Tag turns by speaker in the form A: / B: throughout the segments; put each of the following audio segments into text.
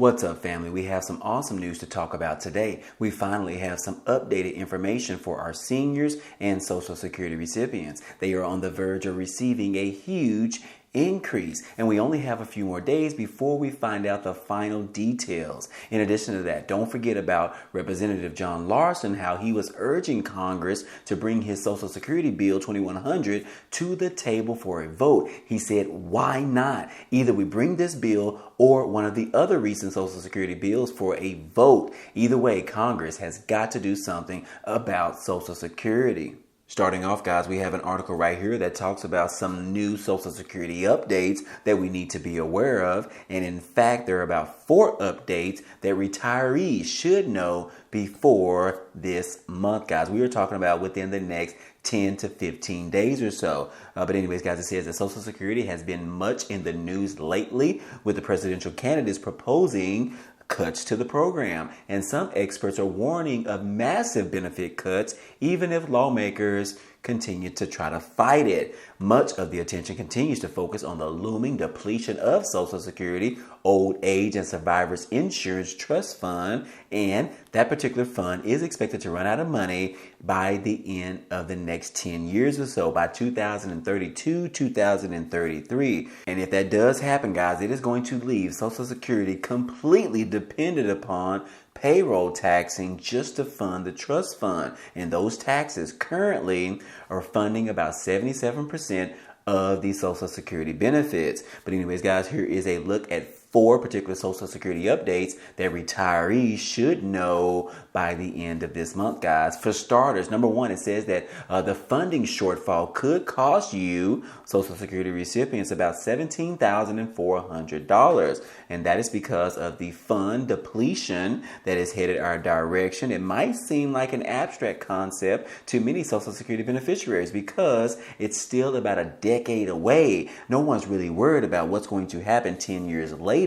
A: What's up, family? We have some awesome news to talk about today. We finally have some updated information for our seniors and Social Security recipients. They are on the verge of receiving a huge increase, and we only have a few more days before we find out the final details. In addition to that, don't forget about Representative John Larson, how he was urging Congress to bring his Social Security Bill 2100 to the table for a vote. He said, why not? Either we bring this bill or one of the other recent Social Security bills for a vote. Either way, Congress has got to do something about Social Security. Starting off, guys, we have an article right here that talks about some new Social Security updates that we need to be aware of. And in fact, there are about 4 updates that retirees should know before this month, guys. We are talking about within the next 10 to 15 days or so. But anyways, guys, it says that Social Security has been much in the news lately, with the presidential candidates proposing cuts to the program. And some experts are warning of massive benefit cuts, even if lawmakers continue to try to fight it. Much of the attention continues to focus on the looming depletion of Social Security, Old Age and Survivors Insurance Trust Fund, and that particular fund is expected to run out of money by the end of the next 10 years or so, by 2032, 2033. And if that does happen, guys, it is going to leave Social Security completely dependent upon payroll taxing just to fund the trust fund. And those taxes currently are funding about 77% of the Social Security benefits. But anyways, guys, here is a look at 4 particular Social Security updates that retirees should know by the end of this month, guys. For starters, number 1, it says that the funding shortfall could cost you, Social Security recipients, about $17,400. And that is because of the fund depletion that is headed our direction. It might seem like an abstract concept to many Social Security beneficiaries because it's still about a decade away. No one's really worried about what's going to happen 10 years later.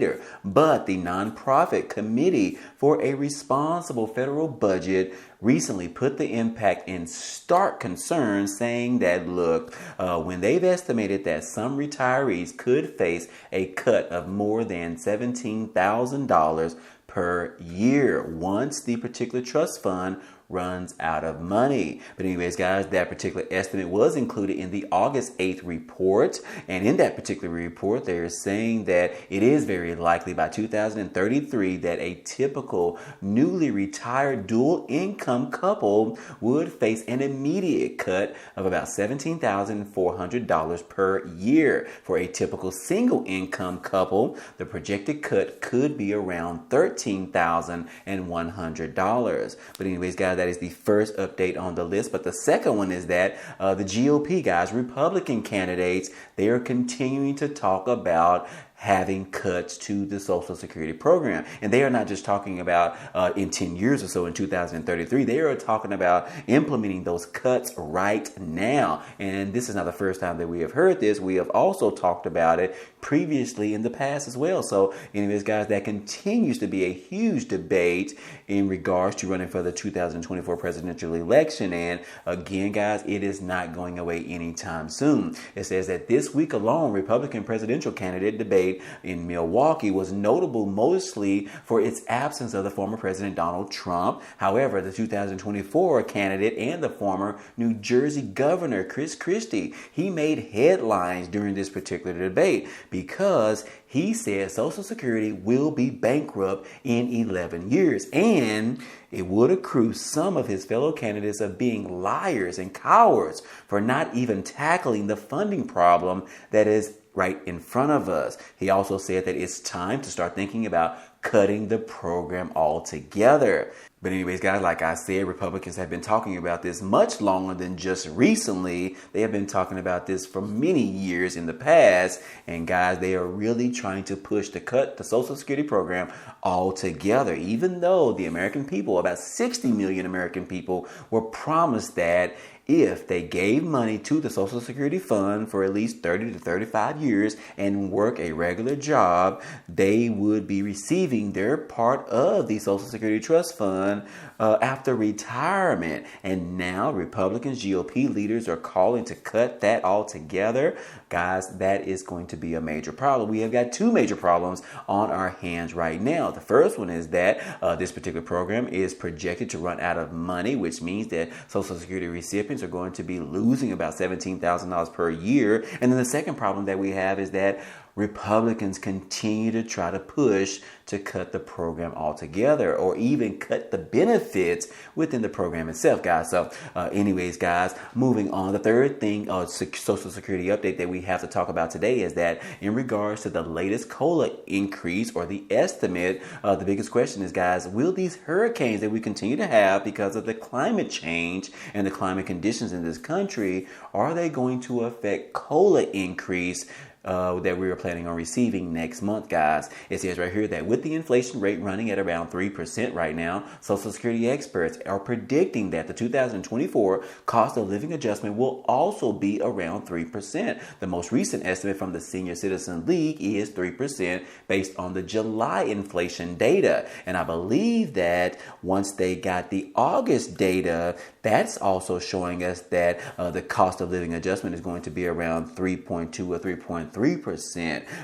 A: But the Nonprofit Committee for a Responsible Federal Budget recently put the impact in stark concern, saying that, look, when they've estimated that some retirees could face a cut of more than $17,000 per year once the particular trust fund runs out of money. But anyways, guys, that particular estimate was included in the August 8th report. And in that particular report, they're saying that it is very likely by 2033 that a typical newly retired dual income couple would face an immediate cut of about $17,400 per year. For a typical single income couple, the projected cut could be around $13,100. But anyways, guys, that is the first update on the list. But the second one is that the GOP, guys, Republican candidates, they are continuing to talk about having cuts to the Social Security program. And they are not just talking about in 10 years or so in 2033. They are talking about implementing those cuts right now. And this is not the first time that we have heard this. We have also talked about it previously in the past as well. So anyways, guys, that continues to be a huge debate in regards to running for the 2024 presidential election. And again, guys, it is not going away anytime soon. It says that this week alone, Republican presidential candidate debate in Milwaukee was notable mostly for its absence of the former President Donald Trump. However, the 2024 candidate and the former New Jersey Governor Chris Christie, he made headlines during this particular debate because he said Social Security will be bankrupt in 11 years, and it would accrue some of his fellow candidates of being liars and cowards for not even tackling the funding problem that is right in front of us. He also said that it's time to start thinking about cutting the program altogether. But anyways, guys, like I said, Republicans have been talking about this much longer than just recently. They have been talking about this for many years in the past. And guys, they are really trying to push to cut the Social Security program altogether, even though the American people, about 60 million American people, were promised that if they gave money to the Social Security Fund for at least 30 to 35 years and work a regular job, they would be receiving their part of the Social Security Trust Fund done after retirement. And now Republicans, GOP leaders are calling to cut that altogether. Guys, that is going to be a major problem. We have got two major problems on our hands right now. The first one is that this particular program is projected to run out of money, which means that Social Security recipients are going to be losing about $17,000 per year. And then the second problem that we have is that Republicans continue to try to push to cut the program altogether, or even cut the benefits within the program itself, guys. So anyways, guys, moving on. The third thing, Social Security update that we have to talk about today is that in regards to the latest COLA increase, or the estimate, the biggest question is, guys, will these hurricanes that we continue to have because of the climate change and the climate conditions in this country, are they going to affect COLA increase that we are planning on receiving next month, guys? It says right here that with the inflation rate running at around 3% right now, Social Security experts are predicting that the 2024 cost of living adjustment will also be around 3%. The most recent estimate from the Senior Citizen League is 3% based on the July inflation data. And I believe that once they got the August data, that's also showing us that the cost of living adjustment is going to be around 3.2 or 3.3%.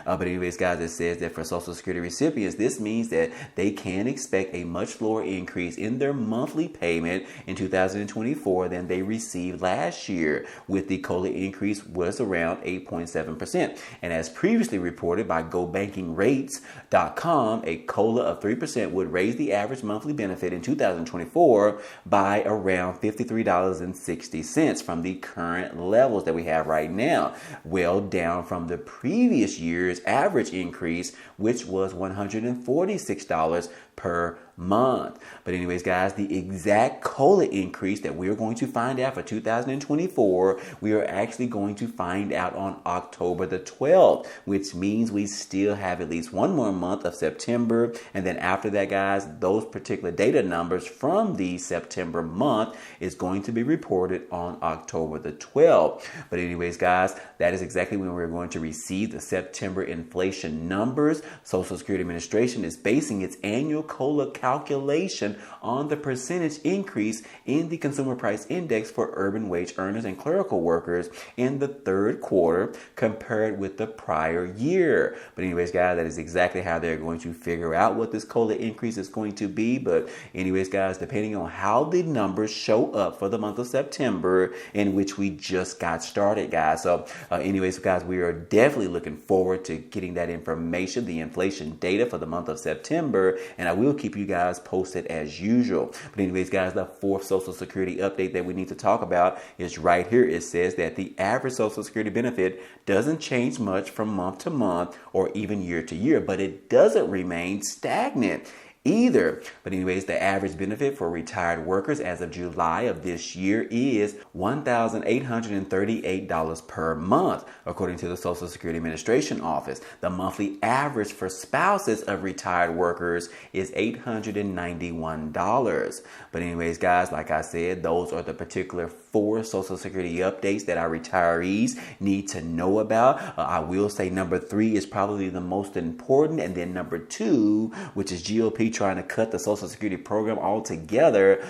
A: But anyways, guys, it says that for Social Security recipients, this means that they can expect a much lower increase in their monthly payment in 2024 than they received last year, with the COLA increase was around 8.7%. And as previously reported by GoBankingRates.com, a COLA of 3% would raise the average monthly benefit in 2024 by around $53.60 from the current levels that we have right now, well down from the previous year's average increase, which was $146 per month. But anyways, guys, the exact COLA increase that we're going to find out for 2024, we are actually going to find out on October the 12th, which means we still have at least one more month of September. And then after that, guys, those particular data numbers from the September month is going to be reported on October the 12th. But anyways, guys, that is exactly when we're going to receive the September inflation numbers. Social Security Administration is basing its annual COLA calculation on the percentage increase in the Consumer Price Index for urban wage earners and clerical workers in the third quarter compared with the prior year. But anyways, guys, that is exactly how they're going to figure out what this COLA increase is going to be. But anyways, guys, depending on how the numbers show up for the month of September, in which we just got started, guys. So anyways, guys, we are definitely looking forward to getting that information, the inflation data for the month of September, and I will keep you guys posted as usual. But anyways, guys, the fourth Social Security update that we need to talk about is right here. It says that the average Social Security benefit doesn't change much from month to month or even year to year, but it doesn't remain stagnant either. But anyways, the average benefit for retired workers as of July of this year is $1,838 per month, according to the Social Security Administration office. The monthly average for spouses of retired workers is $891. But anyways, guys, like I said, those are the particular four Social Security updates that our retirees need to know about. I will say number 3 is probably the most important, and then number 2, which is GOP trying to cut the Social Security program altogether.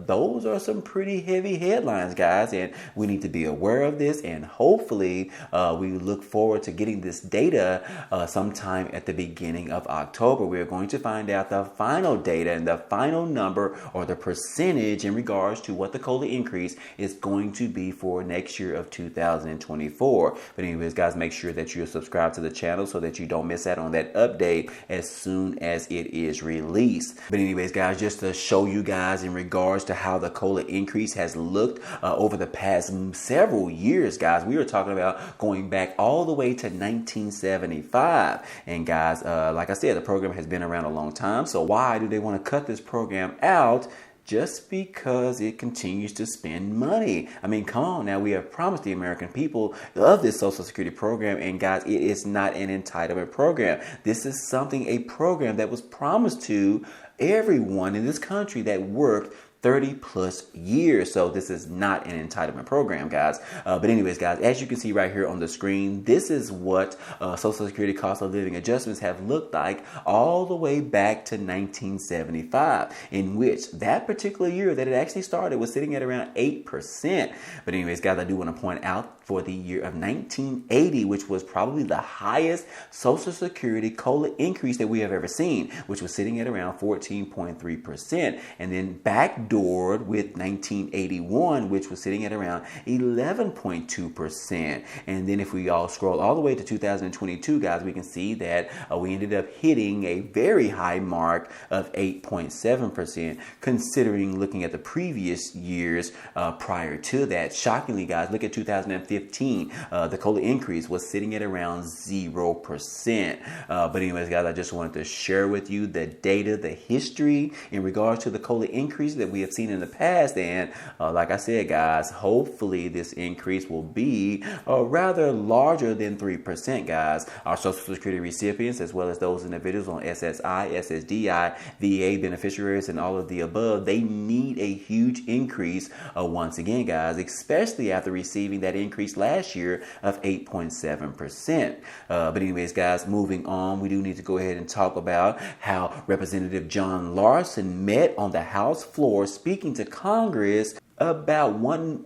A: Those are some pretty heavy headlines, guys, and we need to be aware of this, and hopefully we look forward to getting this data sometime at the beginning of October. We're going to find out the final data and the final number, or the percentage, in regards to what the COLA increase is going to be for next year of 2024. But anyways, guys, make sure that you're subscribed to the channel so that you don't miss out on that update as soon as it is released. But anyways, guys, just to show you guys in regards to how the COLA increase has looked over the past several years, guys, we were talking about going back all the way to 1975. And guys, like I said, the program has been around a long time. So why do they want to cut this program out? Just because it continues to spend money. I mean, come on now. We have promised the American people of this Social Security program, and guys, it is not an entitlement program. This is a program that was promised to everyone in this country that worked 30 plus years. So this is not an entitlement program, guys. But anyways, guys, as you can see right here on the screen, this is what Social Security cost of living adjustments have looked like all the way back to 1975, in which that particular year that it actually started was sitting at around 8%. But anyways, guys, I do want to point out for the year of 1980, which was probably the highest Social Security COLA increase that we have ever seen, which was sitting at around 14.3%, and then backdoored with 1981, which was sitting at around 11.2%. And then if we all scroll all the way to 2022, guys, we can see that we ended up hitting a very high mark of 8.7%, considering looking at the previous years prior to that. Shockingly, guys, look at 2015. The COLA increase was sitting at around 0%. But anyways, guys, I just wanted to share with you the data, the history in regards to the COLA increase that we have seen in the past. And like I said, guys, hopefully this increase will be rather larger than 3%, guys. Our Social Security recipients, as well as those individuals on SSI, SSDI, VA beneficiaries, and all of the above, they need a huge increase once again, guys, especially after receiving that increase last year of 8.7%. But anyways, guys, moving on, we do need to go ahead and talk about how Representative John Larson met on the House floor speaking to Congress about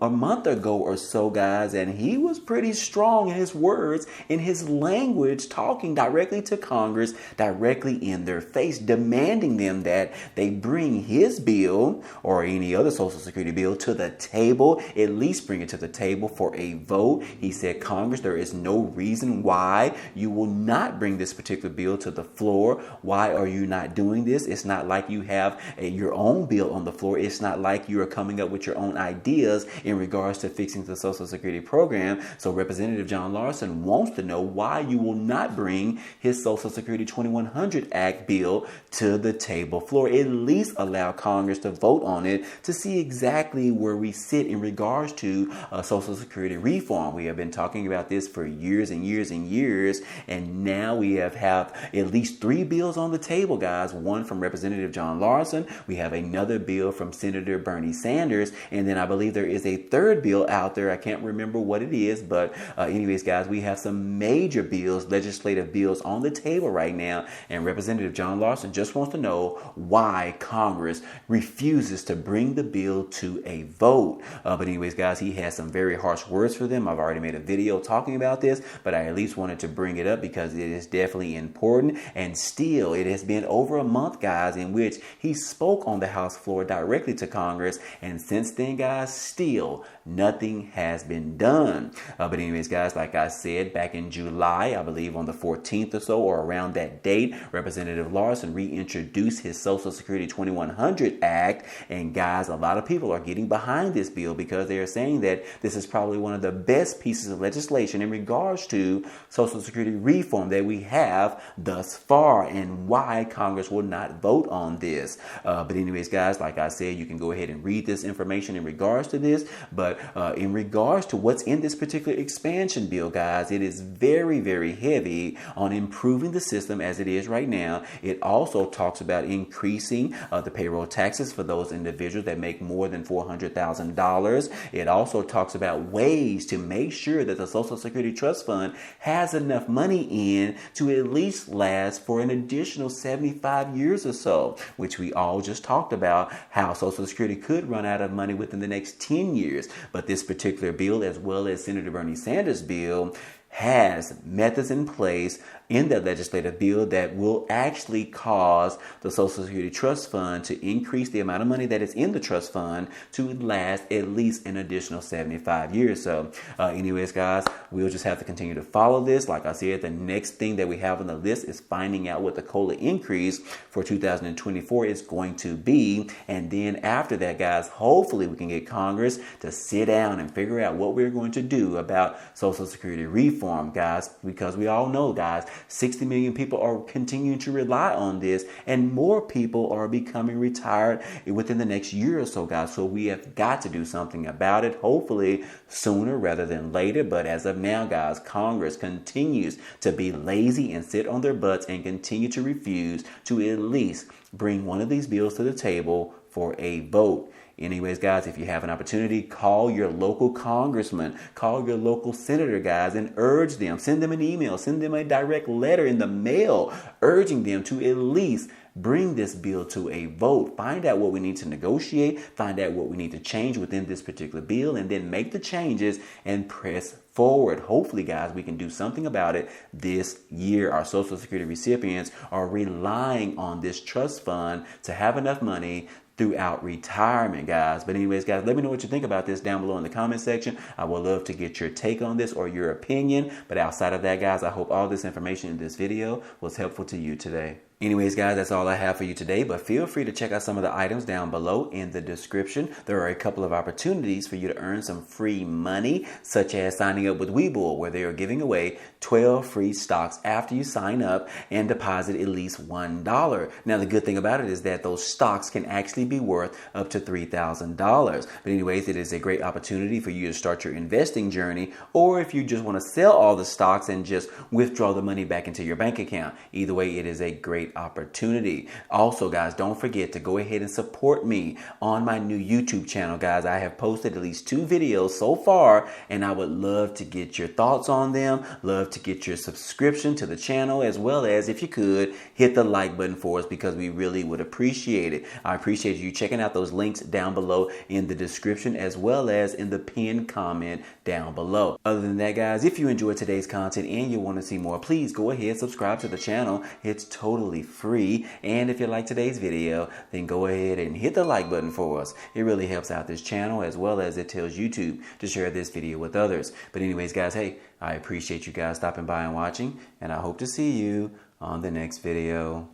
A: a month ago or so, guys, and he was pretty strong in his words, in his language, talking directly to Congress, directly in their face, demanding them that they bring his bill or any other Social Security bill to the table, at least bring it to the table for a vote. He said, Congress, there is no reason why you will not bring this particular bill to the floor. Why are you not doing this? It's not like you have your own bill on the floor. It's not like you are coming up with your own ideas in regards to fixing the Social Security program. So Representative John Larson wants to know why you will not bring his Social Security 2100 Act bill to the table floor. At least allow Congress to vote on it to see exactly where we sit in regards to Social Security reform. We have been talking about this for years and years and years, and now we have at least 3 bills on the table, guys. One from Representative John Larson. We have another bill from Senator Bernie Sanders, and then I believe there is a third bill out there. I can't remember what it is, but anyways, guys, we have some major bills, legislative bills on the table right now, and Representative John Larson just wants to know why Congress refuses to bring the bill to a vote. But anyways, guys, he has some very harsh words for them. I've already made a video talking about this, but I at least wanted to bring it up because it is definitely important. And still, it has been over a month, guys, in which he spoke on the House floor directly to Congress, and since then, guys, still nothing has been done. But anyways, guys, like I said, back in July, I believe on the 14th or so, or around that date, Representative Larson reintroduced his Social Security 2100 Act. And guys, a lot of people are getting behind this bill because they are saying that this is probably one of the best pieces of legislation in regards to Social Security reform that we have thus far, and why Congress will not vote on this. But anyways, guys, like I said, you can go ahead and read this information in regards to this. But in regards to what's in this particular expansion bill, guys, it is very, very heavy on improving the system as it is right now. It also talks about increasing the payroll taxes for those individuals that make more than $400,000. It also talks about ways to make sure that the Social Security Trust Fund has enough money in to at least last for an additional 75 years or so, which we all just talked about how Social Security could run out of money within the next 10 years. But this particular bill, as well as Senator Bernie Sanders' bill, has methods in place in that legislative bill that will actually cause the Social Security Trust Fund to increase the amount of money that is in the trust fund to last at least an additional 75 years. So anyways, guys, we'll just have to continue to follow this. Like I said, the next thing that we have on the list is finding out what the COLA increase for 2024 is going to be. And then after that, guys, hopefully we can get Congress to sit down and figure out what we're going to do about Social Security reform, guys, because we all know, guys, 60 million people are continuing to rely on this, and more people are becoming retired within the next year or so, guys. So we have got to do something about it, hopefully sooner rather than later. But as of now, guys, Congress continues to be lazy and sit on their butts and continue to refuse to at least bring one of these bills to the table for a vote. Anyways, guys, if you have an opportunity, call your local congressman, call your local senator, guys, and urge them. Send them an email, send them a direct letter in the mail, urging them to at least bring this bill to a vote. Find out what we need to negotiate, find out what we need to change within this particular bill, and then make the changes and press forward. Hopefully, guys, we can do something about it this year. Our Social Security recipients are relying on this trust fund to have enough money throughout retirement, guys. But anyways, guys, let me know what you think about this down below in the comment section. I would love to get your take on this or your opinion. But outside of that, guys, I hope all this information in this video was helpful to you today. Anyways, guys, that's all I have for you today, but feel free to check out some of the items down below in the description. There are a couple of opportunities for you to earn some free money, such as signing up with Webull, where they are giving away 12 free stocks after you sign up and deposit at least $1. Now, the good thing about it is that those stocks can actually be worth up to $3,000. But anyways, it is a great opportunity for you to start your investing journey, or if you just want to sell all the stocks and just withdraw the money back into your bank account. Either way, it is a great opportunity. Also, guys, don't forget to go ahead and support me on my new YouTube channel, guys. I have posted at least 2 videos so far, and I would love to get your thoughts on them, love to get your subscription to the channel, as well as, if you could, hit the like button for us, because we really would appreciate it. I appreciate you checking out those links down below in the description, as well as in the pinned comment down below. Other than that, guys, if you enjoyed today's content and you want to see more, please go ahead, subscribe to the channel. It's totally free. And if you like today's video, then go ahead and hit the like button for us. It really helps out this channel, as well as it tells YouTube to share this video with others. But anyways, guys, hey, I appreciate you guys stopping by and watching, and I hope to see you on the next video.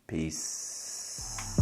A: Peace.